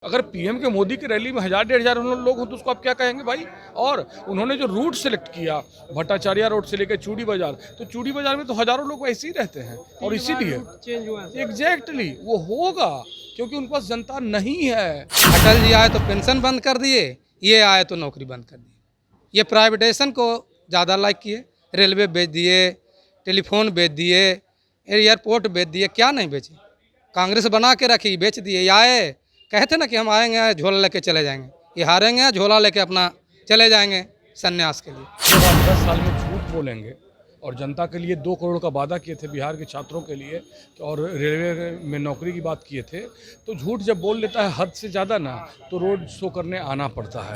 अगर पीएम के मोदी की रैली में 1000-1500 लोग हों तो उसको आप क्या कहेंगे भाई। और उन्होंने जो रूट सेलेक्ट किया भट्टाचार्य रोड से लेकर चूड़ी बाजार, तो चूड़ी बाजार में तो हजारों लोग वैसे ही रहते हैं और इसीलिए चेंज हुआ है। एग्जैक्टली वो होगा क्योंकि उनके पास जनता नहीं है। अटल जी आए तो पेंशन बंद कर दिए, ये आए तो नौकरी बंद कर दी। ये प्राइवेटाइजेशन को ज़्यादा लाइक किए, रेलवे बेच दिए, टेलीफोन बेच दिए, एयरपोर्ट बेच दिए, क्या नहीं बेचे। कांग्रेस बना के रखी, बेच दिए। ये आए कहते ना कि हम आएंगे झोला लेके चले जाएंगे, ये हारेंगे झोला लेके अपना चले जाएंगे संन्यास के लिए। जब आप 10 साल में झूठ बोलेंगे और जनता के लिए 2 करोड़ का वादा किए थे बिहार के छात्रों के लिए और रेलवे में नौकरी की बात किए थे, तो झूठ जब बोल लेता है हद से ज़्यादा ना तो रोड शो करने आना पड़ता है।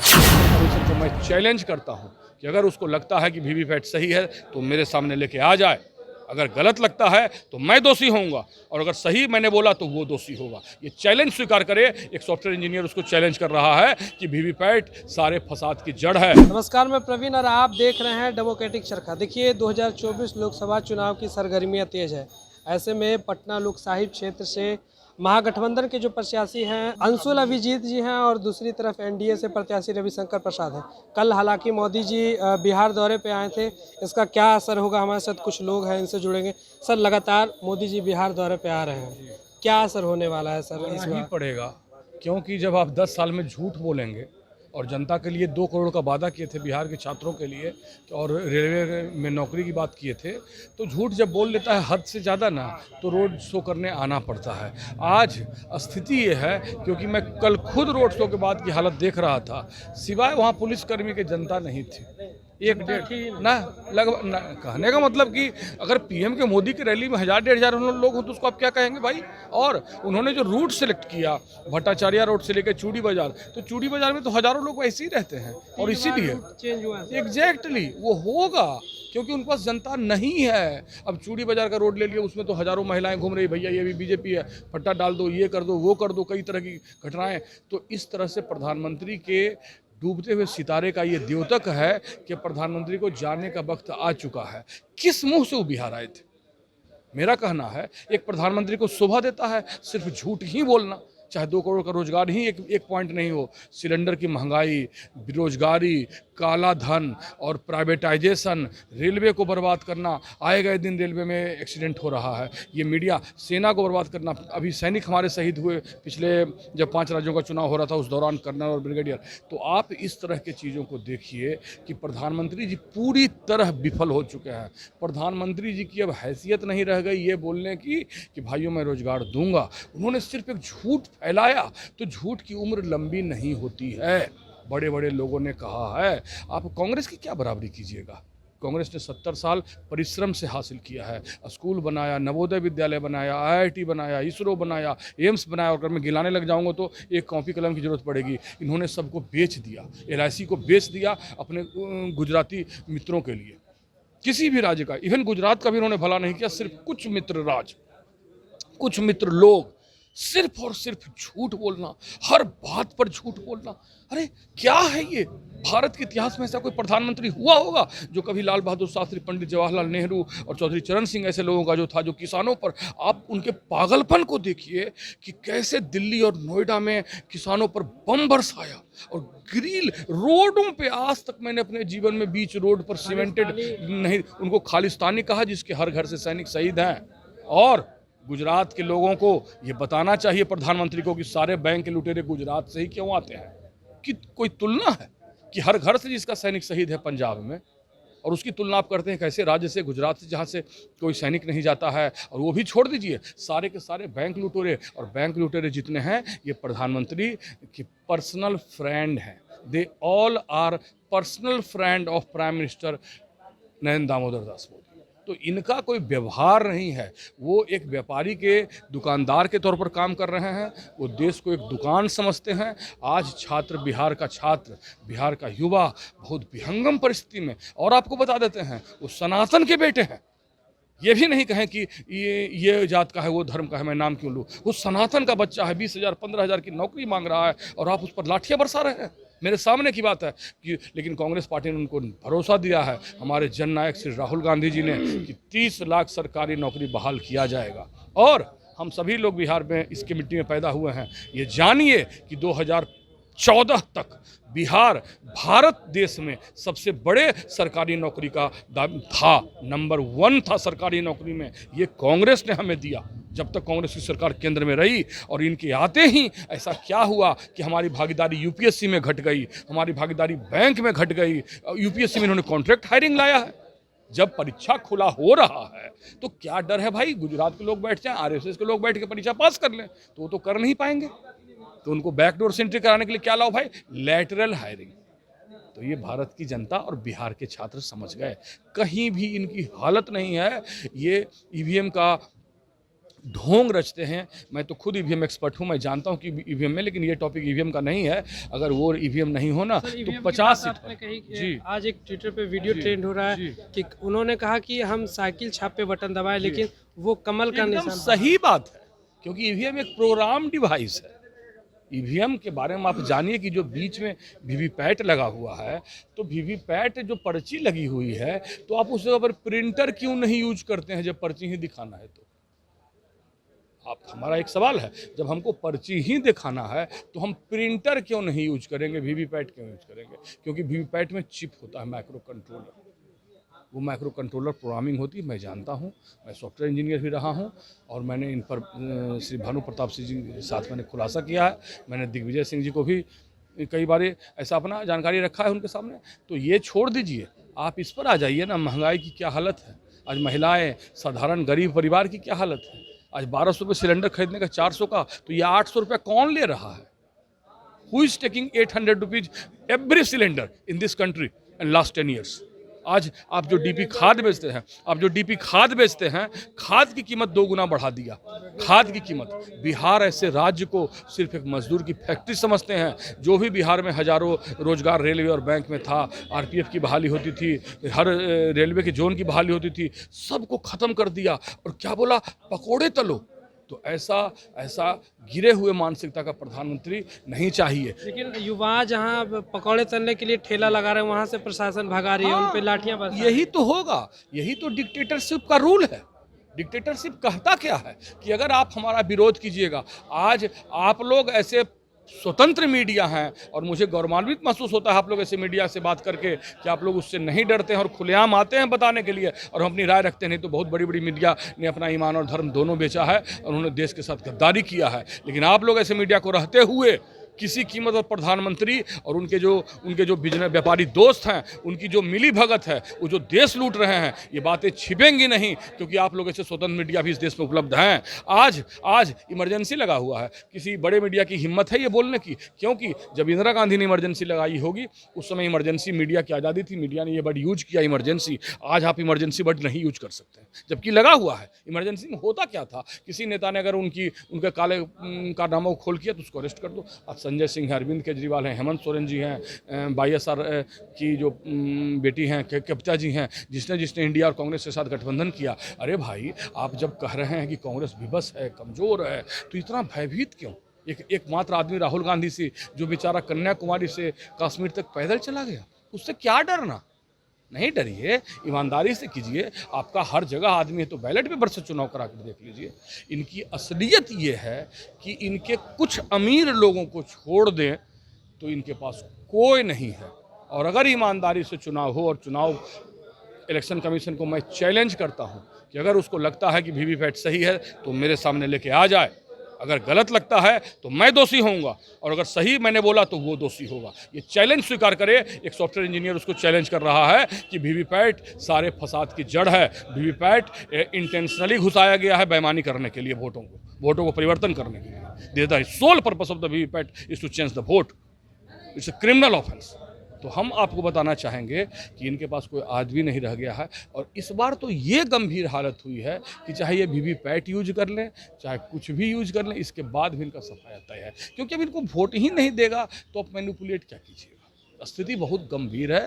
तो मैं चैलेंज करता हूँ कि अगर उसको लगता है कि वीवीपैट सही है तो मेरे सामने लेके आ जाए, अगर गलत लगता है तो मैं दोषी होऊंगा और अगर सही मैंने बोला तो वो दोषी होगा। ये चैलेंज स्वीकार करे। एक सॉफ्टवेयर इंजीनियर उसको चैलेंज कर रहा है कि वीवीपैट सारे फसाद की जड़ है। नमस्कार, मैं प्रवीण और आप देख रहे हैं डेमोक्रेटिक चरखा। देखिए 2024 लोकसभा चुनाव की सरगर्मियां तेज है। ऐसे में पटना लोक साहिब क्षेत्र से महागठबंधन के जो प्रत्याशी हैं अंशुल अभिजीत जी हैं और दूसरी तरफ एनडीए से प्रत्याशी रविशंकर प्रसाद हैं। कल हालांकि मोदी जी बिहार दौरे पे आए थे, इसका क्या असर होगा हमारे साथ कुछ लोग हैं, इनसे जुड़ेंगे। सर, लगातार मोदी जी बिहार दौरे पे आ रहे हैं, क्या असर होने वाला है सर इस नहीं बार? पड़ेगा क्योंकि जब आप 10 साल में झूठ बोलेंगे और जनता के लिए 2 करोड़ का वादा किए थे बिहार के छात्रों के लिए और रेलवे में नौकरी की बात किए थे, तो झूठ जब बोल लेता है हद से ज़्यादा ना तो रोड शो करने आना पड़ता है। आज स्थिति ये है क्योंकि मैं कल खुद रोड शो के बाद की हालत देख रहा था, सिवाय वहाँ पुलिसकर्मी के जनता नहीं थी। एक डेढ़ ना लगभग ना, कहने का मतलब कि अगर पीएम के मोदी की रैली में 1000-1500 लोग हों तो उसको आप क्या कहेंगे भाई। और उन्होंने जो रूट सेलेक्ट किया भट्टाचार्य रोड से लेकर चूड़ी बाजार, तो चूड़ी बाजार में तो हजारों लोग वैसे ही रहते हैं और इसीलिए चेंज हुआ है। एग्जैक्टली वो होगा क्योंकि उनके पास जनता नहीं है। अब चूड़ी बाजार का रोड ले लिया, उसमें तो हजारों महिलाएं घूम रही, भैया ये भी बीजेपी है, पट्टा डाल दो, ये कर दो, वो कर दो, कई तरह की घटनाएं। तो इस तरह से प्रधानमंत्री के डूबते हुए सितारे का ये द्योतक है कि प्रधानमंत्री को जाने का वक्त आ चुका है। किस मुंह से वो बिहार आए थे? मेरा कहना है एक प्रधानमंत्री को शोभा देता है सिर्फ झूठ ही बोलना, चाहे 2 करोड़ का रोजगार ही एक पॉइंट नहीं हो। सिलेंडर की महंगाई, बेरोजगारी, काला धन और प्राइवेटाइजेशन, रेलवे को बर्बाद करना, आए गए दिन रेलवे में एक्सीडेंट हो रहा है, ये मीडिया, सेना को बर्बाद करना। अभी सैनिक हमारे शहीद हुए पिछले जब 5 राज्यों का चुनाव हो रहा था उस दौरान, कर्नल और ब्रिगेडियर। तो आप इस तरह के चीज़ों को देखिए कि प्रधानमंत्री जी पूरी तरह विफल हो चुके हैं। प्रधानमंत्री जी की अब हैसियत नहीं रह गई ये बोलने की कि भाइयों मैं रोजगार दूंगा। उन्होंने सिर्फ एक झूठ फैलाया। तो झूठ की उम्र लंबी नहीं होती है, बड़े बड़े लोगों ने कहा है। आप कांग्रेस की क्या बराबरी कीजिएगा? कांग्रेस ने 70 साल परिश्रम से हासिल किया है, स्कूल बनाया, नवोदय विद्यालय बनाया, आईआईटी बनाया, इसरो बनाया, एम्स बनाया। और अगर मैं गिलाने लग जाऊंगा तो एक कॉपी कलम की जरूरत पड़ेगी। इन्होंने सबको बेच दिया, एलआईसी को बेच दिया अपने गुजराती मित्रों के लिए। किसी भी राज्य का, इवन गुजरात का भी इन्होंने भला नहीं किया। सिर्फ कुछ मित्र राज, कुछ मित्र लोग, सिर्फ और सिर्फ झूठ बोलना, हर बात पर झूठ बोलना। अरे क्या है ये? भारत के इतिहास में ऐसा कोई प्रधानमंत्री हुआ होगा जो कभी लाल बहादुर शास्त्री, पंडित जवाहरलाल नेहरू और चौधरी चरण सिंह ऐसे लोगों का जो था, जो किसानों पर, आप उनके पागलपन को देखिए कि कैसे दिल्ली और नोएडा में किसानों पर बम बरसाया और ग्रिल रोडों पे। आज तक मैंने अपने जीवन में बीच रोड पर सीमेंटेड नहीं, उनको खालिस्तानी कहा, जिसके हर घर से सैनिक शहीद हैं। और गुजरात के लोगों को ये बताना चाहिए प्रधानमंत्री को कि सारे बैंक के लुटेरे गुजरात से ही क्यों आते हैं। कि कोई तुलना है कि हर घर से जिसका सैनिक शहीद है पंजाब में, और उसकी तुलना आप करते हैं कैसे राज्य से, गुजरात से, जहाँ से कोई सैनिक नहीं जाता है। और वो भी छोड़ दीजिए, सारे के सारे बैंक लुटेरे, और बैंक लुटेरे जितने हैं ये प्रधानमंत्री की पर्सनल फ्रेंड हैं। They all are personal friend of prime minister Narendra Damodar Das Modi. तो इनका कोई व्यवहार नहीं है। वो एक व्यापारी के, दुकानदार के तौर पर काम कर रहे हैं। वो देश को एक दुकान समझते हैं। आज छात्र, बिहार का छात्र, बिहार का युवा बहुत विहंगम परिस्थिति में, और आपको बता देते हैं वो सनातन के बेटे हैं। ये भी नहीं कहें कि ये जात का है, वो धर्म का है, मैं नाम क्यों लूँ। वो सनातन का बच्चा है, 20,000 15,000 की नौकरी मांग रहा है और आप उस पर लाठियाँ बरसा रहे हैं। मेरे सामने की बात है कि लेकिन कांग्रेस पार्टी ने उनको भरोसा दिया है, हमारे जननायक श्री राहुल गांधी जी ने, कि 30 लाख सरकारी नौकरी बहाल किया जाएगा। और हम सभी लोग बिहार में इसकी मिट्टी में पैदा हुए हैं। ये जानिए कि 2014 तक बिहार भारत देश में सबसे बड़े सरकारी नौकरी का था, नंबर 1 था सरकारी नौकरी में। ये कांग्रेस ने हमें दिया जब तक कांग्रेस की सरकार केंद्र में रही, और इनके आते ही ऐसा क्या हुआ कि हमारी भागीदारी यूपीएससी में घट गई, हमारी भागीदारी बैंक में घट गई। यूपीएससी में इन्होंने कॉन्ट्रैक्ट हायरिंग लाया है। जब परीक्षा खुला हो रहा है तो क्या डर है भाई, गुजरात के लोग बैठ जाएं, आरएसएस के लोग बैठ के परीक्षा पास कर लें, तो वो तो कर नहीं पाएंगे। तो उनको बैकडोर से एंट्री कराने के लिए क्या लाओ भाई, लैटरल हायरिंग। तो ये भारत की जनता और बिहार के छात्र समझ गए, कहीं भी इनकी हालत नहीं है। ये ईवीएम का ढोंग रचते हैं। मैं तो खुद ईवीएम एक्सपर्ट हूं, मैं जानता हूं कि ईवीएम में, लेकिन ये टॉपिक ईवीएम का नहीं है। अगर वो ईवीएम नहीं होना तो 50 सीट आपने कही कि जी आज एक ट्विटर पे वीडियो ट्रेंड हो रहा है कि उन्होंने कहा कि हम साइकिल छाप पे बटन दबाए, लेकिन वो कमल का एकदम निशान। सही बात है, क्योंकि ईवीएम एक प्रोग्राम डिवाइस है। ईवीएम के बारे में आप जानिए कि जो बीच में वीवीपैट लगा हुआ है, तो वीवीपैट जो पर्ची लगी हुई है, तो आप उस जगह पर प्रिंटर क्यों नहीं यूज करते हैं जब पर्ची ही दिखाना है? तो आप, हमारा एक सवाल है, जब हमको पर्ची ही दिखाना है तो हम प्रिंटर क्यों नहीं यूज करेंगे, वीवीपैट क्यों यूज करेंगे? क्योंकि वीवीपैट में चिप होता है, माइक्रो कंट्रोलर। वो माइक्रो कंट्रोलर प्रोग्रामिंग होती है, मैं जानता हूँ, मैं सॉफ्टवेयर इंजीनियर भी रहा हूँ, और मैंने इन पर श्री भानु प्रताप सिंह जी के साथ मैंने खुलासा किया है। मैंने दिग्विजय सिंह जी को भी कई बार ऐसा अपना जानकारी रखा है उनके सामने। तो ये छोड़ दीजिए, आप इस पर आ जाइए ना, महंगाई की क्या हालत है आज, महिलाएं, साधारण गरीब परिवार की क्या हालत है आज। 1200 रुपये सिलेंडर खरीदने का 400 का, तो ये 800 रुपये कौन ले रहा है? Who is taking 800 rupees every cylinder in this country in last 10 years? आज आप जो डीपी खाद बेचते हैं, खाद की कीमत 2 गुना बढ़ा दिया। खाद की कीमत, बिहार ऐसे राज्य को सिर्फ एक मजदूर की फैक्ट्री समझते हैं। जो भी बिहार में हजारों रोजगार रेलवे और बैंक में था, आरपीएफ की बहाली होती थी, हर रेलवे के जोन की बहाली होती थी, सबको खत्म कर दिया। और क्या बोला, पकोड़े तलो। तो ऐसा गिरे हुए मानसिकता का प्रधानमंत्री नहीं चाहिए। लेकिन युवा जहाँ पकौड़े तलने के लिए ठेला लगा रहे हैं, वहाँ से प्रशासन भगा रही है, उन पे लाठियां बरसा रही है। यही तो होगा, यही तो डिक्टेटरशिप का रूल है। डिक्टेटरशिप कहता क्या है कि अगर आप हमारा विरोध कीजिएगा, आज आप लोग ऐसे स्वतंत्र मीडिया हैं, और मुझे गौरवान्वित महसूस होता है आप लोग ऐसे मीडिया से बात करके कि आप लोग उससे नहीं डरते हैं और खुलेआम आते हैं बताने के लिए, और हम अपनी राय रखते हैं। नहीं तो बहुत बड़ी बड़ी मीडिया ने अपना ईमान और धर्म दोनों बेचा है, और उन्होंने देश के साथ गद्दारी किया है। लेकिन आप लोग ऐसे मीडिया को रहते हुए किसी कीमत पर प्रधानमंत्री और उनके जो बिजनेस व्यापारी दोस्त हैं, उनकी जो मिली भगत है, वो जो देश लूट रहे हैं, ये बातें छिपेंगी नहीं, क्योंकि आप लोग ऐसे स्वतंत्र मीडिया भी इस देश में उपलब्ध हैं। आज इमरजेंसी लगा हुआ है, किसी बड़े मीडिया की हिम्मत है ये बोलने की? क्योंकि जब इंदिरा गांधी ने इमरजेंसी लगाई होगी, उस समय इमरजेंसी मीडिया की आज़ादी थी, मीडिया ने ये वर्ड यूज किया इमरजेंसी। आज आप इमरजेंसी वर्ड नहीं यूज कर सकते हैं, जबकि लगा हुआ है। इमरजेंसी में होता क्या था, किसी नेता ने अगर उनके काले कारनामों को खोल किया तो उसको अरेस्ट कर दो। संजय सिंह है, अरविंद केजरीवाल हैं, हेमंत सोरेन जी हैं, वाईएसआर की जो बेटी हैं कविता जी हैं, जिसने इंडिया और कांग्रेस के साथ गठबंधन किया। अरे भाई, आप जब कह रहे हैं कि कांग्रेस विवश है, कमज़ोर है, तो इतना भयभीत क्यों? एकमात्र आदमी राहुल गांधी से, जो बेचारा कन्याकुमारी से कश्मीर तक पैदल चला गया, उससे क्या डरना? नहीं डरिए, ईमानदारी से कीजिए। आपका हर जगह आदमी है तो बैलेट पेपर से चुनाव करा कर देख लीजिए। इनकी असलियत ये है कि इनके कुछ अमीर लोगों को छोड़ दें तो इनके पास कोई नहीं है। और अगर ईमानदारी से चुनाव हो, और चुनाव इलेक्शन कमीशन को मैं चैलेंज करता हूं कि अगर उसको लगता है कि वीवीपैट सही है तो मेरे सामने लेके आ जाए, अगर गलत लगता है तो मैं दोषी होऊंगा, और अगर सही मैंने बोला तो वो दोषी होगा। ये चैलेंज स्वीकार करे। एक सॉफ्टवेयर इंजीनियर उसको चैलेंज कर रहा है कि वीवीपैट सारे फसाद की जड़ है। वीवीपैट इंटेंशनली घुसाया गया है बेईमानी करने के लिए, वोटों को परिवर्तन करने के लिए। The sole purpose of the VVPAT is to change the vote. It's a criminal offence. तो हम आपको बताना चाहेंगे कि इनके पास कोई आदमी नहीं रह गया है। और इस बार तो ये गंभीर हालत हुई है कि चाहे ये वीवीपैट यूज कर लें, चाहे कुछ भी यूज कर लें, इसके बाद भी इनका सफाया तय है। क्योंकि अब इनको वोट ही नहीं देगा तो आप मैनिपुलेट क्या कीजिएगा? स्थिति बहुत गंभीर है।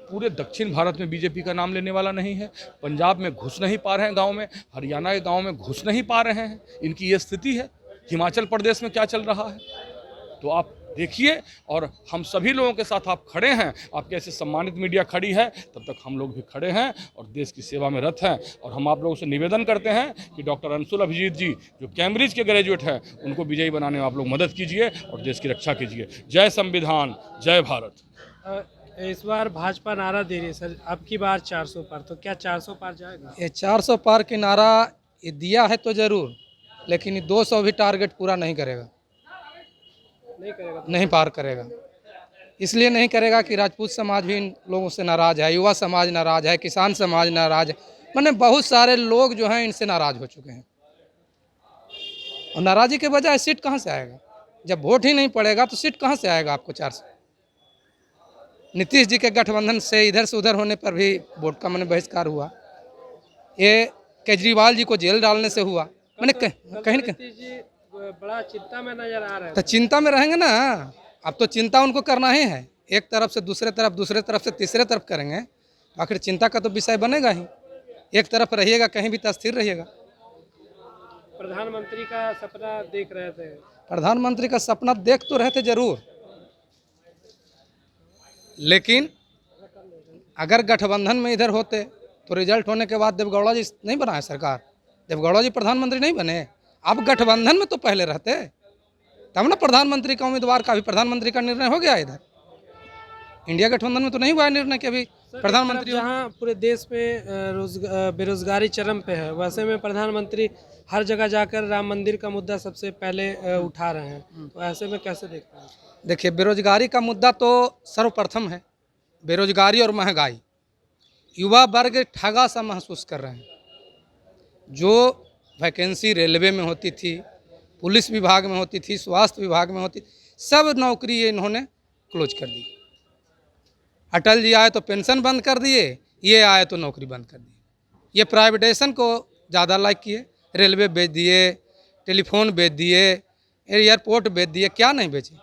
पूरे दक्षिण भारत में बीजेपी का नाम लेने वाला नहीं है। पंजाब में घुस नहीं पा रहे हैं गाँव में, हरियाणा के गाँव में घुस नहीं पा रहे हैं। इनकी ये स्थिति है। हिमाचल प्रदेश में क्या चल रहा है? तो आप देखिए। और हम सभी लोगों के साथ आप खड़े हैं, आपके ऐसे सम्मानित मीडिया खड़ी है, तब तक हम लोग भी खड़े हैं और देश की सेवा में रत हैं। और हम आप लोगों से निवेदन करते हैं कि डॉक्टर अंशुल अभिजीत जी जो कैम्ब्रिज के ग्रेजुएट हैं, उनको विजयी बनाने में आप लोग मदद कीजिए और देश की रक्षा कीजिए। जय संविधान, जय भारत। इस बार भाजपा नारा दे रही है सर, अब की बार 400 पार, तो क्या 400 पार जाएगा? ये 400 पार की नारा ये दिया है तो ज़रूर, लेकिन ये 200 भी टारगेट पूरा नहीं करेगा, नहीं करेगा तो? नहीं पार करेगा। इसलिए नहीं करेगा कि राजपूत समाज भी इन लोगों से नाराज़ है, युवा समाज नाराज़ है, किसान समाज नाराज़ है, मैंने बहुत सारे लोग जो हैं इनसे नाराज़ हो चुके हैं। और नाराज़ी के बजाय सीट कहाँ से आएगा? जब वोट ही नहीं पड़ेगा तो सीट कहाँ से आएगा आपको? 400। नीतीश जी के गठबंधन से इधर से उधर होने पर भी वोट का मैंने बहिष्कार हुआ। ये केजरीवाल जी को जेल डालने से हुआ। मैंने कहीं न कहीं नीतीश जी बड़ा चिंता में नजर आ रहे हैं। तो चिंता में रहेंगे ना। अब तो चिंता उनको करना ही है, एक तरफ से दूसरे तरफ, दूसरे तरफ से तीसरे तरफ करेंगे, आखिर चिंता का तो विषय बनेगा ही। एक तरफ रहिएगा कहीं भी तो स्थिर रहिएगा। प्रधानमंत्री का सपना देख रहे थे? प्रधानमंत्री का सपना देख तो रहे थे जरूर, लेकिन अगर गठबंधन में इधर होते तो रिजल्ट होने के बाद देवगौड़ा जी नहीं बनाए सरकार, देवगौड़ा जी प्रधानमंत्री नहीं बने। अब गठबंधन में तो पहले रहते, तब ना प्रधानमंत्री का उम्मीदवार का भी प्रधानमंत्री का निर्णय हो गया। इधर इंडिया गठबंधन में तो नहीं हुआ है निर्णय कि अभी प्रधानमंत्री। जहाँ पूरे देश में बेरोजगारी चरम पे है, वैसे में प्रधानमंत्री हर जगह जाकर राम मंदिर का मुद्दा सबसे पहले उठा रहे हैं, तो ऐसे में कैसे देखते हैं? देखिए, बेरोजगारी का मुद्दा तो सर्वप्रथम है। बेरोजगारी और महंगाई, युवा वर्ग ठगा सा महसूस कर रहे हैं। जो वैकेंसी रेलवे में होती थी, पुलिस विभाग में होती थी, स्वास्थ्य विभाग में होती, सब नौकरी इन्होंने क्लोज कर दी। अटल जी आए तो पेंशन बंद कर दिए, ये आए तो नौकरी बंद कर दी। ये प्राइवेटाइजेशन को ज़्यादा लाइक किए, रेलवे बेच दिए, टेलीफोन बेच दिए, एयरपोर्ट बेच दिए, क्या नहीं बेचे।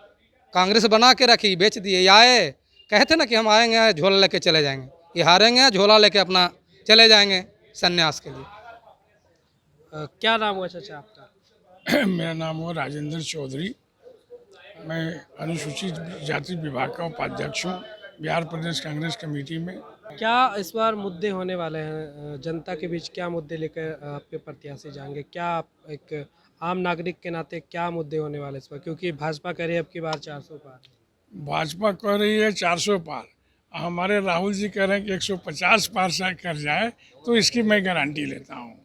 कांग्रेस बना के रखी, बेच दिए। ये आए, कहते ना कि हम आएंगे झोला लेके चले जाएंगे, ये हारेंगे झोला लेके अपना चले जाएंगे संन्यास के लिए। क्या नाम हुआ चाचा आपका? मेरा नाम हुआ राजेंद्र चौधरी। मैं अनुसूचित जाति विभाग का उपाध्यक्ष हूँ बिहार प्रदेश कांग्रेस कमेटी में। क्या इस बार मुद्दे होने वाले हैं जनता के बीच? क्या मुद्दे लेकर आपके प्रत्याशी जाएंगे? क्या आप एक आम नागरिक के नाते क्या मुद्दे होने वाले इस बार? क्योंकि भाजपा कह रही है अब की बार 400 पार। भाजपा कह रही है 400 पार, हमारे राहुल जी कह रहे हैं कि 150 पार से कर जाए तो इसकी मैं गारंटी लेता हूँ।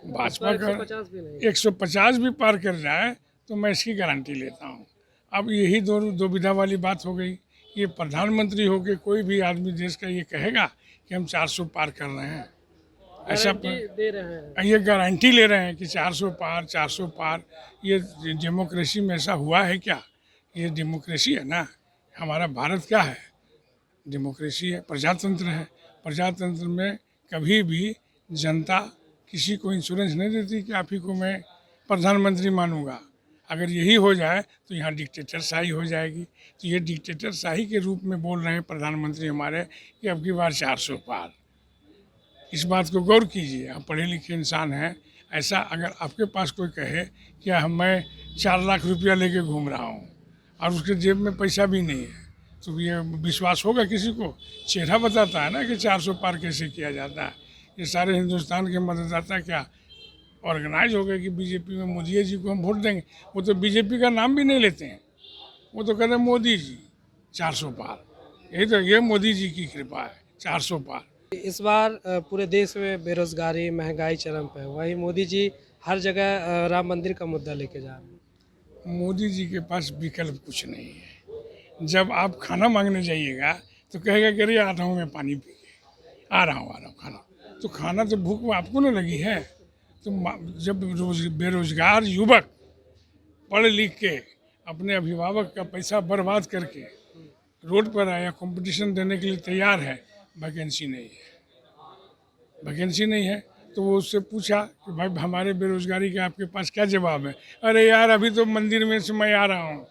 भाजपा का 150 भी नहीं, 150 भी पार कर जाए तो मैं इसकी गारंटी लेता हूँ। अब यही दुविधा वाली बात हो गई। ये प्रधानमंत्री होके कोई भी आदमी देश का ये कहेगा कि हम 400 पार कर रहे हैं, ऐसा दे रहे हैं। ये गारंटी ले रहे हैं कि 400 पार 400 पार। ये डेमोक्रेसी में ऐसा हुआ है क्या? ये डेमोक्रेसी है ना, हमारा भारत क्या है? डेमोक्रेसी है, प्रजातंत्र है। प्रजातंत्र में कभी भी जनता किसी को इंश्योरेंस नहीं देती कि आप ही को मैं प्रधानमंत्री मानूंगा। अगर यही हो जाए तो यहाँ डिक्टेटर शाही हो जाएगी। तो ये डिक्टेटर शाही के रूप में बोल रहे हैं प्रधानमंत्री हमारे कि अब की बार 400 पार। इस बात को गौर कीजिए, आप पढ़े लिखे इंसान हैं। ऐसा अगर आपके पास कोई कहे कि मैं 4 लाख रुपया लेके घूम रहा हूँ और उसके जेब में पैसा भी नहीं है, तो ये विश्वास होगा किसी को? चेहरा बताता है ना कि 400 पार कैसे किया जाता है। ये सारे हिंदुस्तान के मतदाता क्या ऑर्गेनाइज हो गए कि बीजेपी में मोदी जी को हम वोट देंगे। वो तो बीजेपी का नाम भी नहीं लेते हैं, वो तो कहते हैं मोदी जी 400 पार। यही तो ये मोदी जी की कृपा है, 400 पार। इस बार पूरे देश में बेरोजगारी महंगाई चरम पे है, वही मोदी जी हर जगह राम मंदिर का मुद्दा लेके जा रहे हैं। मोदी जी के पास विकल्प कुछ नहीं है। जब आप खाना मांगने जाइएगा तो कहेगा कि अरे आ रहा हूँ मैं पानी पी के, आ रहा हूँ खाना। तो खाना तो भूख आपको ना लगी है। तो जब बेरोजगार युवक पढ़ लिख के अपने अभिभावक का पैसा बर्बाद करके रोड पर आया, कंपटीशन देने के लिए तैयार है, वैकेंसी नहीं है, वैकेंसी नहीं है, तो वो उससे पूछा कि भाई हमारे बेरोजगारी का आपके पास क्या जवाब है? अरे यार अभी तो मंदिर में से मैं आ रहा हूँ।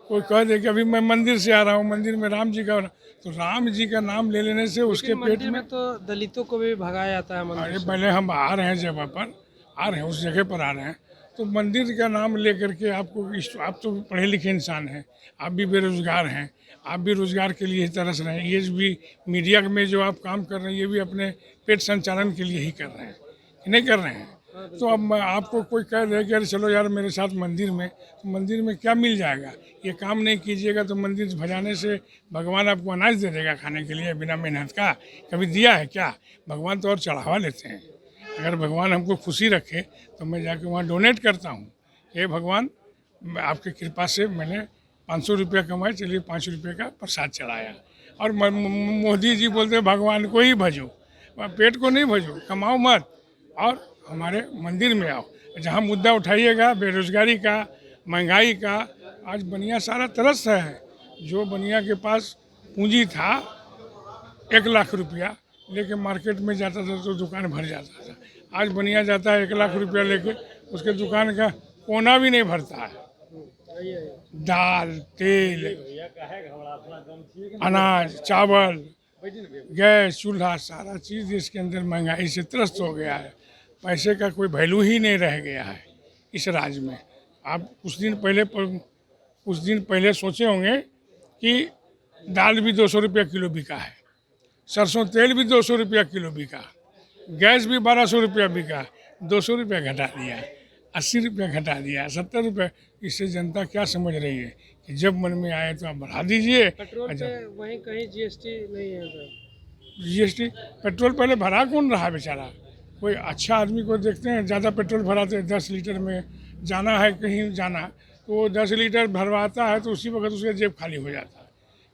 कोई कह दे कि अभी मैं मंदिर से आ रहा हूँ, मंदिर में राम जी का, तो राम जी का नाम ले लेने से उसके पेट में तो दलितों को भी भगाया जाता है मंदिर अरे से। पहले हम आ रहे हैं जगह पर, आ रहे हैं उस जगह पर आ रहे हैं, तो मंदिर का नाम लेकर के आप तो पढ़े लिखे इंसान हैं, आप भी बेरोजगार हैं, आप भी रोजगार के लिए ही तरस रहे हैं। ये भी मीडिया में जो आप काम कर रहे हैं ये भी अपने पेट संचालन के लिए ही कर रहे हैं, कि नहीं कर रहे हैं। तो अब आपको कोई कह दे कि अरे चलो यार मेरे साथ मंदिर में, तो मंदिर में क्या मिल जाएगा? ये काम नहीं कीजिएगा तो मंदिर भजाने से भगवान आपको अनाज दे देगा खाने के लिए बिना मेहनत का? कभी दिया है क्या? भगवान तो और चढ़ावा लेते हैं। अगर भगवान हमको खुशी रखे तो मैं जाके वहाँ डोनेट करता हूँ, हे भगवान आपकी कृपा से मैंने 500 रुपया कमाए, चलिए 5 रुपये का प्रसाद चढ़ाया। और मोदी जी बोलते हैं भगवान को ही भजो, पेट को नहीं भजो, कमाओ मत और हमारे मंदिर में आओ। जहाँ मुद्दा उठाइएगा बेरोजगारी का, महंगाई का, आज बनिया सारा तरस है। जो बनिया के पास पूंजी था 1 लाख रुपया लेके मार्केट में जाता था तो दुकान भर जाता था। आज बनिया जाता है 1 लाख रुपया लेके, उसके दुकान का कोना भी नहीं भरता है। दाल, तेल, अनाज, चावल, गैस, चूल्हा, सारा चीज़ इसके अंदर महंगाई से त्रस्त हो गया है। पैसे का कोई वैल्यू ही नहीं रह गया है इस राज्य में। आप कुछ दिन पहले सोचे होंगे कि दाल भी 200 रुपया किलो बिका है, सरसों तेल भी 200 रुपया किलो बिका, गैस भी 1200 रुपया बिका, 200 रुपया घटा दिया, 80 रुपया घटा दिया, 70 रुपया। इससे जनता क्या समझ रही है कि जब मन में आए तो आप बढ़ा दीजिए। पेट्रोल पे वहीं कहीं जीएसटी नहीं है सर। जीएसटी पेट्रोल पहले भरा कौन रहा बेचारा? कोई अच्छा आदमी को देखते हैं ज़्यादा पेट्रोल भराते हैं, 10 लीटर में जाना है कहीं जाना तो वो 10 लीटर भरवाता है तो उसी वक्त उसका जेब खाली हो जाता है।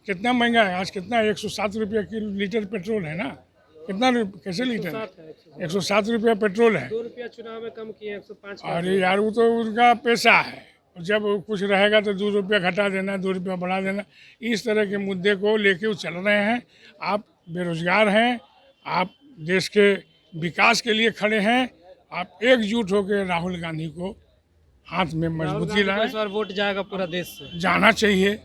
कितना महंगा है आज, कितना 107 रुपया लीटर पेट्रोल है ना? कितना कैसे लीटर है? 107 रुपया पेट्रोल है। 2 रुपया चुनाव में कम किए 105। अरे यार वो तो उनका पैसा है, जब कुछ रहेगा तो 2 रुपया घटा देना, 2 रुपया बढ़ा देना। इस तरह के मुद्दे को लेके वो चल रहे हैं। आप बेरोजगार हैं, आप देश के विकास के लिए खड़े हैं, आप एकजुट होकर राहुल गांधी को हाथ में मजबूती लाएं। और वोट जाएगा पूरा देश से। जाना चाहिए,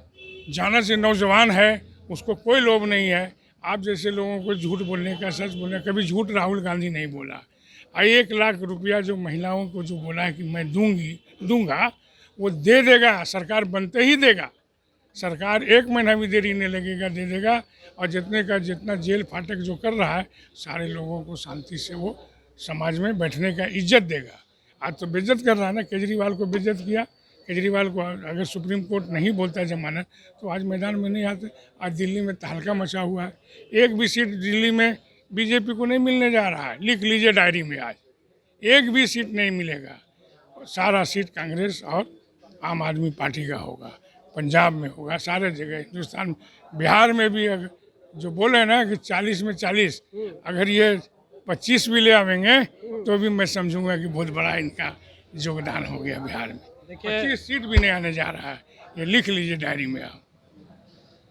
जाना से नौजवान है उसको कोई लोभ नहीं है। आप जैसे लोगों को झूठ बोलने का, सच बोलने का, कभी झूठ राहुल गांधी नहीं बोला। 1 लाख रुपया जो महिलाओं को जो बोला है कि मैं दूंगा वो दे देगा, सरकार बनते ही देगा। सरकार 1 महीना भी देरी नहीं लगेगा, दे देगा। और जितना जेल फाटक जो कर रहा है सारे लोगों को शांति से वो समाज में बैठने का इज्जत देगा। आज तो बेइज्जत कर रहा है ना, केजरीवाल को बेइज्जत किया। केजरीवाल को अगर सुप्रीम कोर्ट नहीं बोलता जमानत तो आज मैदान में नहीं आते। आज दिल्ली में तहलका मचा हुआ है, एक भी सीट दिल्ली में बीजेपी को नहीं मिलने जा रहा है। लिख लीजिए डायरी में, आज एक भी सीट नहीं मिलेगा। सारा सीट कांग्रेस और आम आदमी पार्टी का होगा, पंजाब में होगा, सारे जगह हिंदुस्तान। बिहार में भी अगर जो बोले ना कि 40 में 40, अगर ये 25 भी ले आवेंगे तो भी मैं समझूंगा कि बहुत बड़ा इनका योगदान हो गया बिहार में। 25 सीट भी नहीं आने जा रहा है, ये लिख लीजिए डायरी में आप।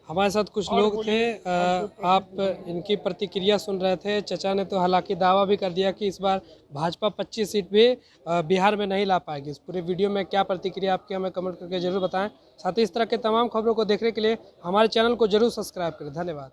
हमारे साथ कुछ लोग थे, आप इनकी प्रतिक्रिया सुन रहे थे। चचा ने तो हालांकि दावा भी कर दिया कि इस बार भाजपा 25 सीट भी बिहार में नहीं ला पाएगी। इस पूरे वीडियो में क्या प्रतिक्रिया आपकी हमें कमेंट करके जरूर बताएं। साथ ही इस तरह के तमाम खबरों को देखने के लिए हमारे चैनल को जरूर सब्सक्राइब करें। धन्यवाद।